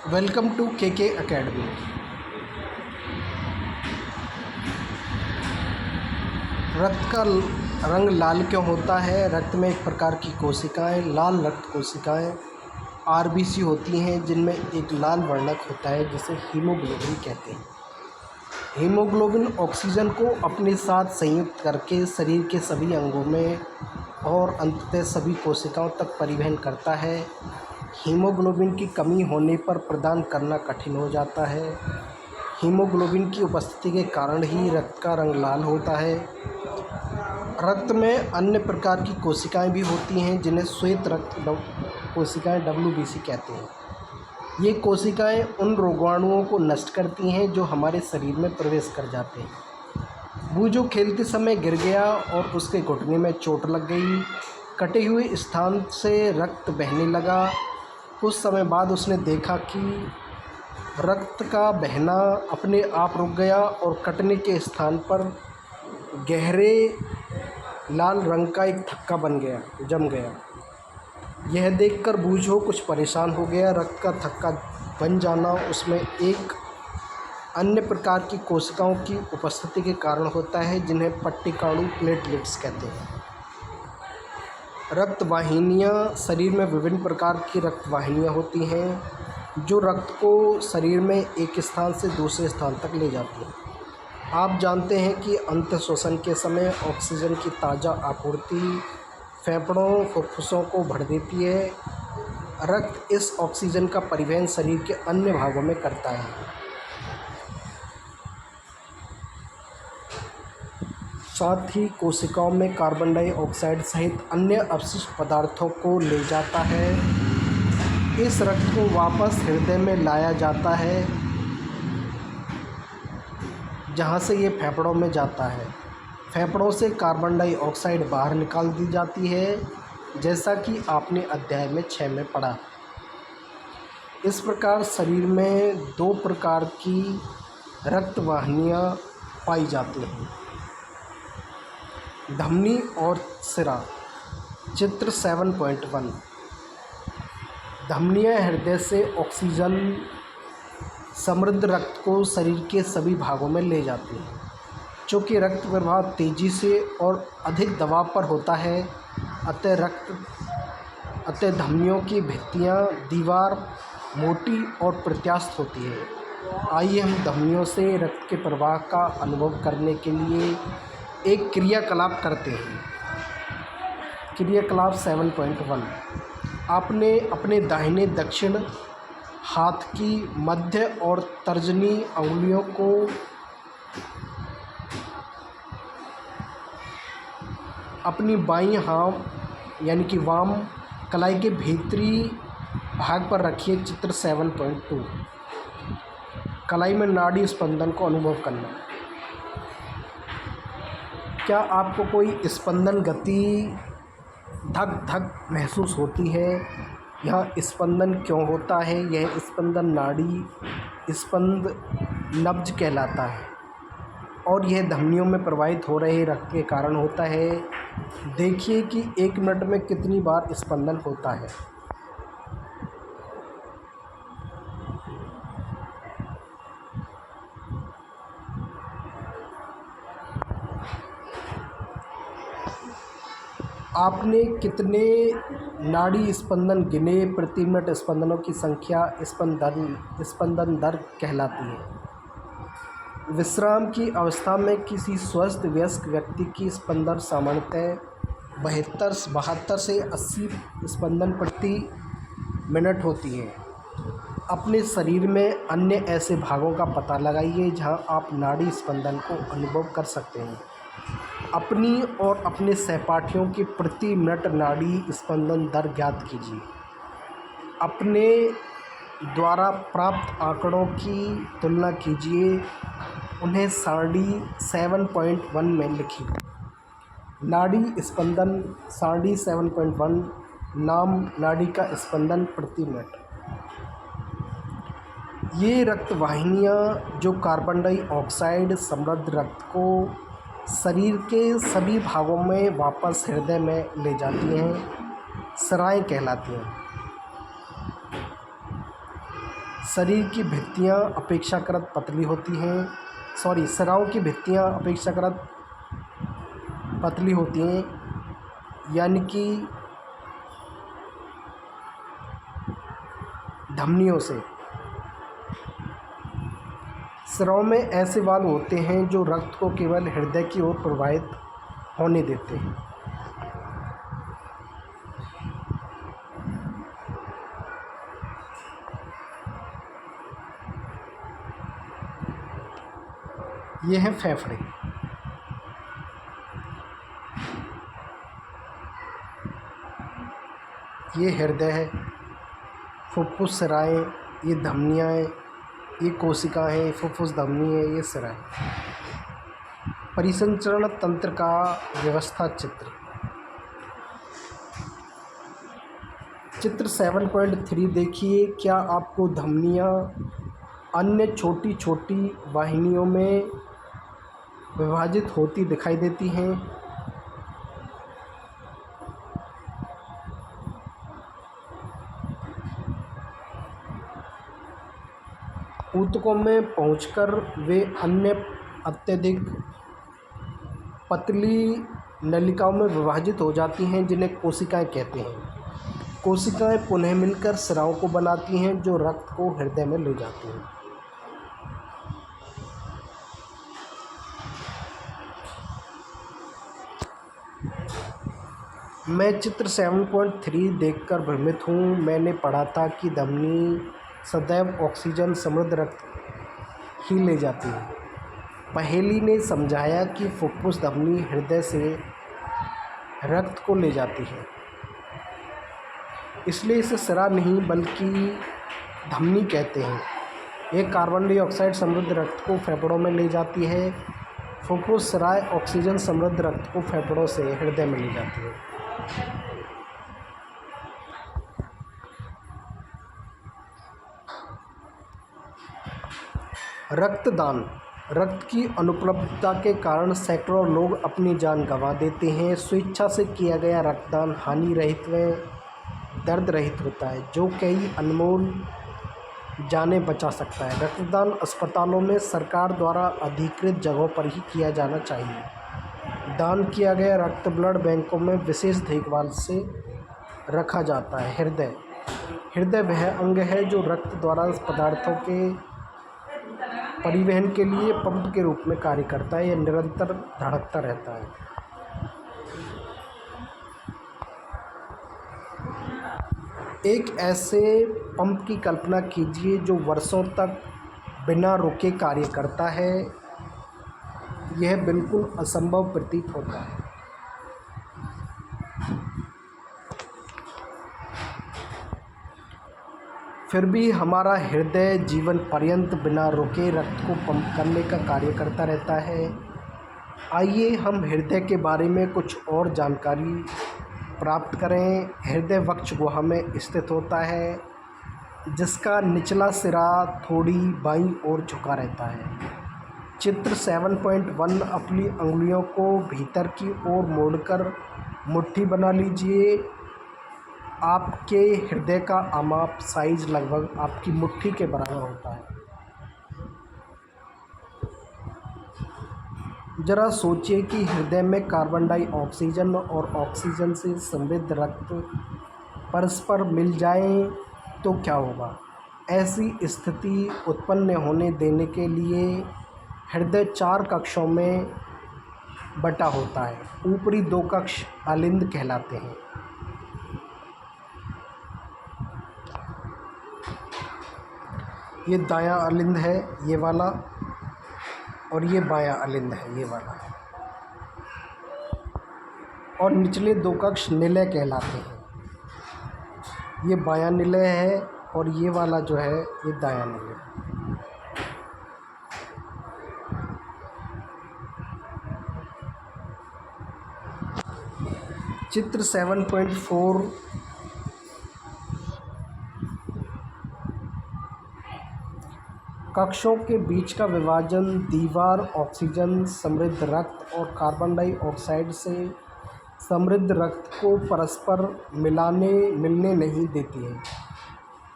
Welcome to के academy. रक्त का रंग लाल क्यों होता है? रक्त में एक प्रकार की कोशिकाएं, लाल रक्त कोशिकाएं आरबीसी होती हैं, जिनमें एक लाल वर्णक होता है जिसे हीमोग्लोबिन कहते हैं। हीमोग्लोबिन ऑक्सीजन को अपने साथ संयुक्त करके शरीर के सभी अंगों में और अंततः सभी कोशिकाओं तक परिवहन करता है। हीमोग्लोबिन की कमी होने पर प्रदान करना कठिन हो जाता है। हीमोग्लोबिन की उपस्थिति के कारण ही रक्त का रंग लाल होता है। रक्त में अन्य प्रकार की कोशिकाएं भी होती हैं, जिन्हें श्वेत रक्त कोशिकाएं WBC कहते हैं। ये कोशिकाएं उन रोगाणुओं को नष्ट करती हैं जो हमारे शरीर में प्रवेश कर जाते हैं। बूझो खेलते समय गिर गया और उसके घुटने में चोट लग गई। कटे हुए स्थान से रक्त बहने लगा। कुछ समय बाद उसने देखा कि रक्त का बहना अपने आप रुक गया और कटने के स्थान पर गहरे लाल रंग का एक थक्का जम गया। यह देखकर बूझो कुछ परेशान हो गया। रक्त का थक्का बन जाना उसमें एक अन्य प्रकार की कोशिकाओं की उपस्थिति के कारण होता है, जिन्हें पट्टिकाणु प्लेटलेट्स कहते हैं। रक्त वाहिनियाँ, शरीर में विभिन्न प्रकार की रक्त वाहिनियाँ होती हैं जो रक्त को शरीर में एक स्थान से दूसरे स्थान तक ले जाती हैं। आप जानते हैं कि अंतःश्वसन के समय ऑक्सीजन की ताज़ा आपूर्ति फेफड़ों फुफ्फुसों को भर देती है। रक्त इस ऑक्सीजन का परिवहन शरीर के अन्य भागों में करता है। साथ ही कोशिकाओं में कार्बन डाइऑक्साइड सहित अन्य अपशिष्ट पदार्थों को ले जाता है। इस रक्त को वापस हृदय में लाया जाता है, जहाँ से ये फेफड़ों में जाता है। फेफड़ों से कार्बन डाइऑक्साइड बाहर निकाल दी जाती है, जैसा कि आपने अध्याय में 6 में पढ़ा। इस प्रकार शरीर में 2 प्रकार की रक्त वाहिनियाँ पाई जाती हैं, धमनी और सिरा। चित्र 7.1। धमनियाँ हृदय से ऑक्सीजन समृद्ध रक्त को शरीर के सभी भागों में ले जाती हैं। चूँकि रक्त प्रवाह तेज़ी से और अधिक दबाव पर होता है, अतः धमनियों की भित्तियाँ दीवार मोटी और प्रत्यास्थ होती है। आइए हम धमनियों से रक्त के प्रवाह का अनुभव करने के लिए एक क्रियाकलाप करते हैं। क्रियाकलाप 7.1। आपने अपने दाहिने दक्षिण हाथ की मध्य और तर्जनी अंगुलियों को अपनी बाईं यानी कि वाम कलाई के भीतरी भाग पर रखिए। चित्र 7.2। कलाई में नाड़ी स्पंदन को अनुभव करना। क्या आपको कोई स्पंदन गति धक धक महसूस होती है? यह स्पंदन क्यों होता है? यह स्पंदन नाड़ी स्पंद नब्ज कहलाता है और यह धमनियों में प्रवाहित हो रहे रक्त के कारण होता है। देखिए कि 1 मिनट में कितनी बार स्पंदन होता है। आपने कितने नाड़ी स्पंदन गिने? प्रति मिनट स्पंदनों की संख्या स्पंदन दर कहलाती है। विश्राम की अवस्था में किसी स्वस्थ वयस्क व्यक्ति की स्पंदन सामान्यतः 72 से 80 स्पंदन प्रति मिनट होती है। अपने शरीर में अन्य ऐसे भागों का पता लगाइए जहां आप नाड़ी स्पंदन को अनुभव कर सकते हैं। अपनी और अपने सहपाठियों की प्रति मिनट नाड़ी स्पंदन दर ज्ञात कीजिए। अपने द्वारा प्राप्त आंकड़ों की तुलना कीजिए। उन्हें सारणी 7.1 में लिखिए। नाड़ी स्पंदन सारणी 7.1। नाम नाड़ी का स्पंदन प्रति मिनट। ये रक्त वाहिनियाँ जो कार्बन डाइऑक्साइड समृद्ध रक्त को शरीर के सभी भागों में वापस हृदय में ले जाती हैं, सिराएँ कहलाती हैं। शरीर की भित्तियाँ अपेक्षाकृत पतली होती हैं, सिराओं की भित्तियाँ अपेक्षाकृत पतली होती हैं, यानी कि धमनियों से। सिराओं में ऐसे वाल्व होते हैं जो रक्त को केवल हृदय की ओर प्रवाहित होने देते हैं। ये हैं फेफड़े। ये हृदय है, फुफ्फुस, सिराएँ, ये धमनियाँ हैं, ये कोशिका है, फुफ्फुस, धमनी है, ये सिरा है। परिसंचरण तंत्र का व्यवस्था चित्र। चित्र 7.3 देखिए। क्या आपको धमनियाँ अन्य छोटी छोटी वाहिनियों में विभाजित होती दिखाई देती हैं? ऊतकों में पहुंचकर वे अन्य अत्यधिक पतली नलिकाओं में विभाजित हो जाती हैं, जिन्हें कोशिकाएं कहते हैं। कोशिकाएं पुनः मिलकर सिराओं को बनाती हैं, जो रक्त को हृदय में ले जाती हैं। मैं चित्र 7.3 देखकर भ्रमित हूँ। मैंने पढ़ा था कि धमनी सदैव ऑक्सीजन समृद्ध रक्त ही ले जाती है। पहेली ने समझाया कि फुफ्फुस धमनी हृदय से रक्त को ले जाती है, इसलिए इसे सिरा नहीं बल्कि धमनी कहते हैं। यह कार्बन डाइऑक्साइड समृद्ध रक्त को फेफड़ों में ले जाती है। फुफ्फुस सिराएं ऑक्सीजन समृद्ध रक्त को फेफड़ों से हृदय में ले जाती है। रक्तदान। रक्त की अनुपलब्धता के कारण सैकड़ों लोग अपनी जान गंवा देते हैं। स्वेच्छा से किया गया रक्तदान हानि रहित व दर्द रहित होता है, जो कई अनमोल जानें बचा सकता है। रक्तदान अस्पतालों में सरकार द्वारा अधिकृत जगहों पर ही किया जाना चाहिए। दान किया गया रक्त ब्लड बैंकों में विशेष देखभाल से रखा जाता है। हृदय। हृदय वह अंग है जो रक्त द्वारा पदार्थों के परिवहन के लिए पंप के रूप में कार्य करता है। यह निरंतर धड़कता रहता है। एक ऐसे पंप की कल्पना कीजिए जो वर्षों तक बिना रुके कार्य करता है। यह बिल्कुल असंभव प्रतीत होता है। फिर भी हमारा हृदय जीवन पर्यंत बिना रुके रक्त को पंप करने का कार्य करता रहता है। आइए हम हृदय के बारे में कुछ और जानकारी प्राप्त करें। हृदय वक्ष गुहा में स्थित होता है, जिसका निचला सिरा थोड़ी बाईं ओर झुका रहता है। चित्र 7.1। अपनी अंगुलियों को भीतर की ओर मोड़कर मुट्ठी बना लीजिए। आपके हृदय का आमाप साइज लगभग आपकी मुट्ठी के बराबर होता है। जरा सोचिए कि हृदय में कार्बन डाइऑक्सीजन और ऑक्सीजन से समृद्ध रक्त परस्पर मिल जाएं तो क्या होगा। ऐसी स्थिति उत्पन्न होने देने के लिए हृदय 4 कक्षों में बटा होता है। ऊपरी 2 कक्ष अलिंद कहलाते हैं। ये दायां अलिंद है, ये वाला, और ये बायां अलिंद है, ये वाला। और निचले 2 कक्ष निलय कहलाते हैं। ये बायां निलय है और ये वाला जो है ये दायां निलय। चित्र 7.4। कक्षों के बीच का विभाजन दीवार ऑक्सीजन समृद्ध रक्त और कार्बन डाइऑक्साइड से समृद्ध रक्त को परस्पर मिलने नहीं देती है।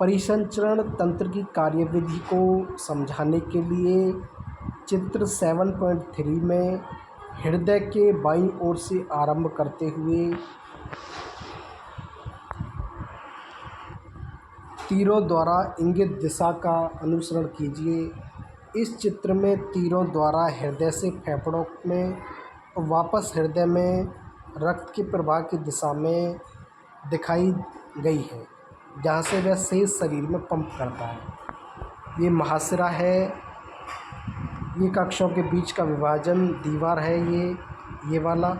परिसंचरण तंत्र की कार्यविधि को समझाने के लिए चित्र 7.3 में हृदय के बाईं ओर से आरंभ करते हुए तीरों द्वारा इंगित दिशा का अनुसरण कीजिए। इस चित्र में तीरों द्वारा हृदय से फेफड़ों में और वापस हृदय में रक्त के प्रवाह की दिशा में दिखाई गई है, जहाँ से वह शेष शरीर में पंप करता है। ये महाशिरा है, ये कक्षों के बीच का विभाजन दीवार है, ये वाला।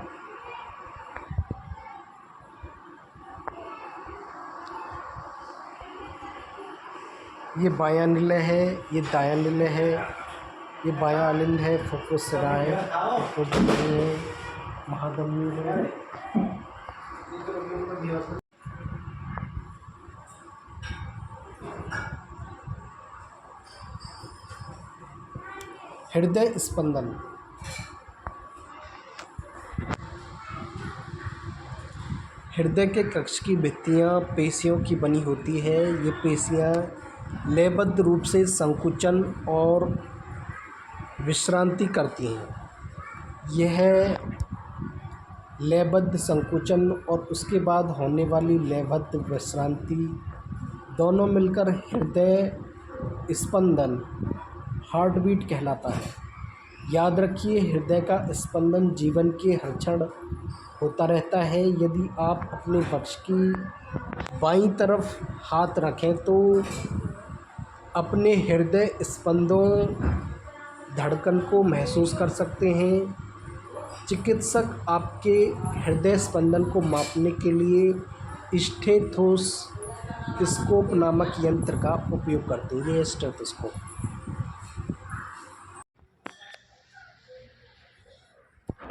ये बायां निलय है, ये दायां निलय है, ये बायां अलिंद है, फुफ्फुस सिरा है, फुफ्फुस धमनी है, महाधमनी है। हृदय स्पंदन। हृदय के कक्ष की भित्तियाँ पेशियों की बनी होती है। ये पेशियाँ लयबद्ध रूप से संकुचन और विश्रांति करती हैं। यह लयबद्ध संकुचन और उसके बाद होने वाली लयबद्ध विश्रांति दोनों मिलकर हृदय स्पंदन हार्ट बीट कहलाता है। याद रखिए, हृदय का स्पंदन जीवन के हर क्षण होता रहता है। यदि आप अपने पक्ष की बाईं तरफ हाथ रखें तो अपने हृदय स्पंदों धड़कन को महसूस कर सकते हैं। चिकित्सक आपके हृदय स्पंदन को मापने के लिए स्टेथोस्कोप नामक यंत्र का उपयोग करते हैं। ये स्टेथोस्कोप।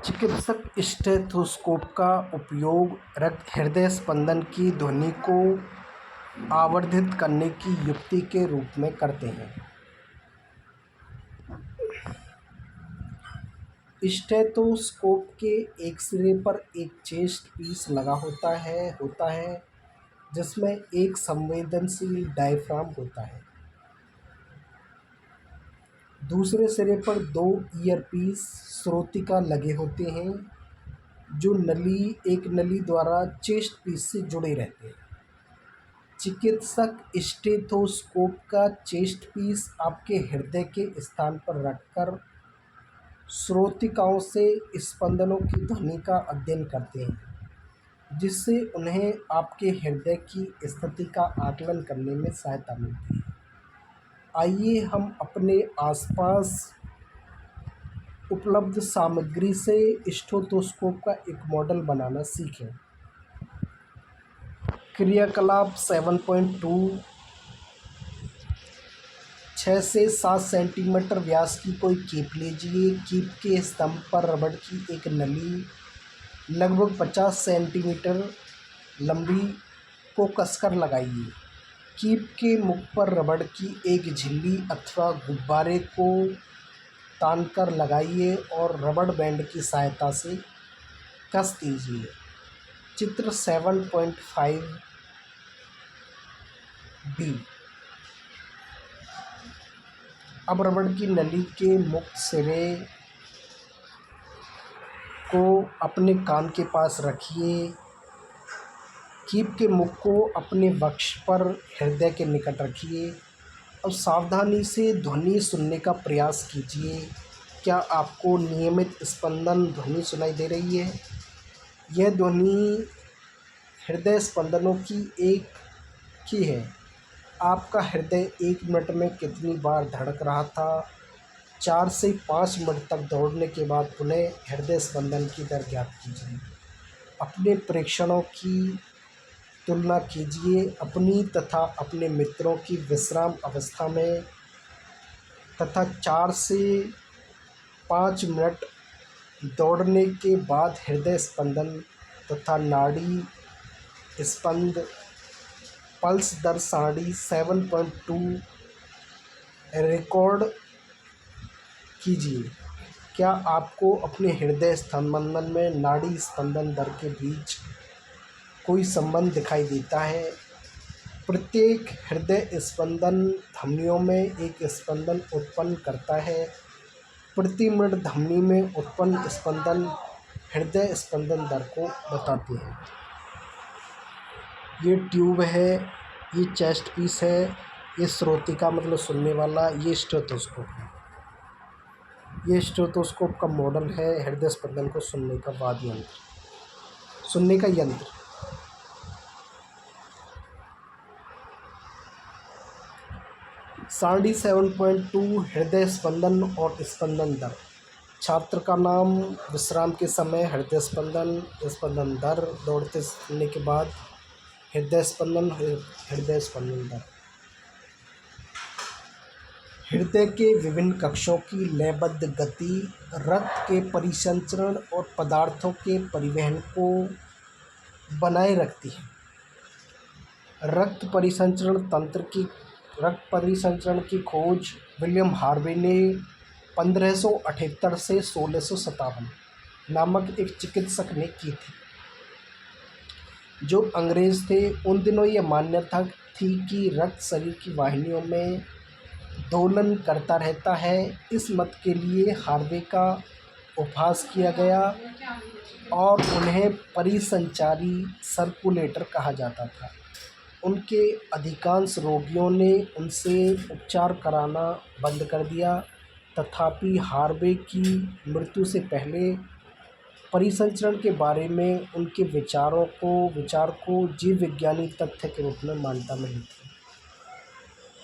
चिकित्सक स्टेथोस्कोप का उपयोग हृदय स्पंदन की ध्वनि को आवर्धित करने की युक्ति के रूप में करते हैं। स्टेथोस्कोप के एक सिरे पर एक चेस्ट पीस लगा होता है जिसमें एक संवेदनशील डायफ्राम होता है। दूसरे सिरे पर 2 ईयरपीस श्रोतिका लगे होते हैं जो एक नली द्वारा चेस्ट पीस से जुड़े रहते हैं। चिकित्सक स्टेथोस्कोप का चेस्ट पीस आपके हृदय के स्थान पर रखकर श्रोतिकाओं से स्पंदनों की ध्वनि का अध्ययन करते हैं, जिससे उन्हें आपके हृदय की स्थिति का आकलन करने में सहायता मिलती है। आइए हम अपने आसपास उपलब्ध सामग्री से स्टेथोस्कोप का एक मॉडल बनाना सीखें। क्रियाकलाप 7.2 6 से 7 सेंटीमीटर व्यास की कोई कीप लीजिए। कीप के स्तंभ पर रबड़ की एक नली लगभग 50 सेंटीमीटर लंबी को कसकर लगाइए। कीप के मुख पर रबड़ की एक झिल्ली अथवा गुब्बारे को तानकर लगाइए और रबड़ बैंड की सहायता से कस दीजिए। चित्र 7.5 बी। अब रबड़ की नली के मुक्त सिरे को अपने कान के पास रखिए। कीप के मुख को अपने वक्ष पर हृदय के निकट रखिए। अब सावधानी से ध्वनि सुनने का प्रयास कीजिए। क्या आपको नियमित स्पंदन ध्वनि सुनाई दे रही है? यह ध्वनि हृदय स्पंदनों की है। आपका हृदय 1 मिनट में कितनी बार धड़क रहा था? 4 से 5 मिनट तक दौड़ने के बाद पुनः हृदय स्पंदन की दर ज्ञात कीजिए। अपने प्रेक्षणों की तुलना कीजिए अपनी तथा अपने मित्रों की विश्राम अवस्था में तथा 4 से 5 मिनट दौड़ने के बाद हृदय स्पंदन तथा नाड़ी स्पंद पल्स दर सारणी 7.2 रिकॉर्ड कीजिए। क्या आपको अपने हृदय स्पंदन में नाड़ी स्पंदन दर के बीच कोई संबंध दिखाई देता है? प्रत्येक हृदय स्पंदन धमनियों में एक स्पंदन उत्पन्न करता है। प्रति मिनट धमनी में उत्पन्न स्पंदन हृदय स्पंदन दर को बताते हैं। ये ट्यूब है, ये चेस्ट पीस है, ये श्रोतिका मतलब सुनने वाला, ये स्टेथोस्कोप है। ये स्टेथोस्कोप का मॉडल है हृदय स्पंदन को सुनने का वाद्य यंत्र, सुनने का यंत्र। सारणी 7.2 हृदय स्पंदन और स्पंदन दर। छात्र का नाम, विश्राम के समय हृदय स्पंदन, स्पंदन दर, दौड़ते सुनने के बाद हृदय स्पंदन, हृदय स्पंदन दर। हृदय के विभिन्न कक्षों की लयबद्ध गति रक्त के परिसंचरण और पदार्थों के परिवहन को बनाए रखती है। रक्त परिसंचरण की खोज विलियम हार्वे ने 1578 से 1657 नामक एक चिकित्सक ने की थी, जो अंग्रेज थे। उन दिनों यह मान्यता थी कि रक्त शरीर की वाहिनियों में दोलन करता रहता है। इस मत के लिए हार्वे का उपहास किया गया और उन्हें परिसंचारी सर्कुलेटर कहा जाता था। उनके अधिकांश रोगियों ने उनसे उपचार कराना बंद कर दिया। तथापि हार्वे की मृत्यु से पहले परिसंचरण के बारे में उनके विचार को जीव विज्ञानी तथ्य के रूप में मान्यता मिली थी।